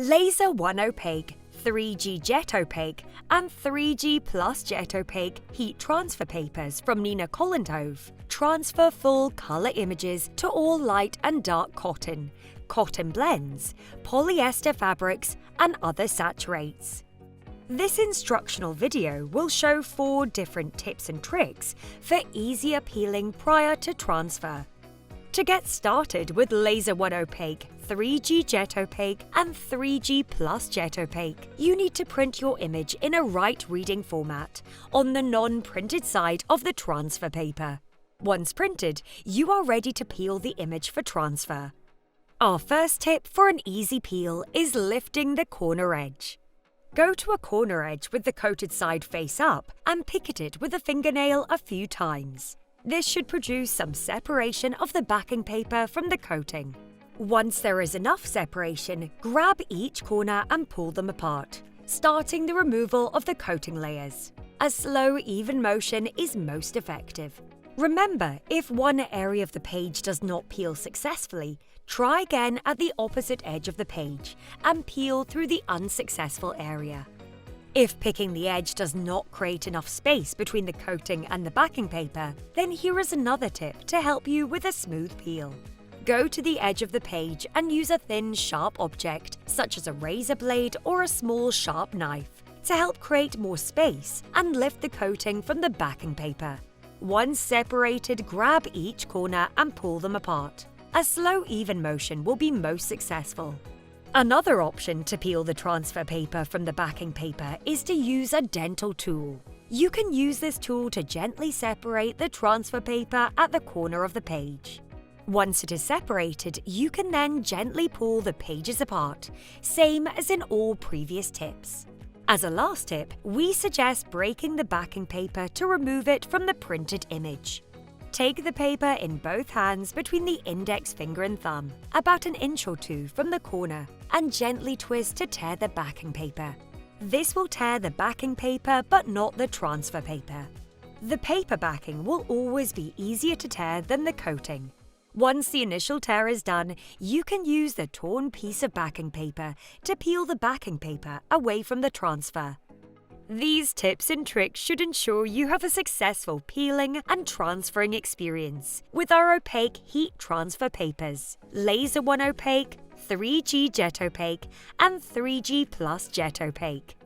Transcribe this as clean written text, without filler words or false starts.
Laser 1 Opaque, 3G Jet Opaque, and 3G Plus Jet Opaque heat transfer papers from Neenah Coldenhove transfer full color images to all light and dark cotton, cotton blends, polyester fabrics, and other saturates. This instructional video will show 4 different tips and tricks for easier peeling prior to transfer. To get started with Laser 1 Opaque, 3G Jet Opaque, and 3G Plus Jet Opaque, you need to print your image in a right reading format on the non-printed side of the transfer paper. Once printed, you are ready to peel the image for transfer. Our first tip for an easy peel is lifting the corner edge. Go to a corner edge with the coated side face up and picket it with a fingernail a few times. This should produce some separation of the backing paper from the coating. Once there is enough separation, grab each corner and pull them apart, starting the removal of the coating layers. A slow, even motion is most effective. Remember, if one area of the page does not peel successfully, try again at the opposite edge of the page and peel through the unsuccessful area. If picking the edge does not create enough space between the coating and the backing paper, then here is another tip to help you with a smooth peel. Go to the edge of the page and use a thin, sharp object, such as a razor blade or a small, sharp knife, to help create more space and lift the coating from the backing paper. Once separated, grab each corner and pull them apart. A slow, even motion will be most successful. Another option to peel the transfer paper from the backing paper is to use a dental tool. You can use this tool to gently separate the transfer paper at the corner of the page. Once it is separated, you can then gently pull the pages apart, same as in all previous tips. As a last tip, we suggest breaking the backing paper to remove it from the printed image. Take the paper in both hands between the index finger and thumb, about an inch or 2 from the corner, and gently twist to tear the backing paper. This will tear the backing paper but not the transfer paper. The paper backing will always be easier to tear than the coating. Once the initial tear is done, you can use the torn piece of backing paper to peel the backing paper away from the transfer. These tips and tricks should ensure you have a successful peeling and transferring experience with our opaque heat transfer papers, Laser 1 Opaque, 3G Jet Opaque, and 3G Plus Jet Opaque.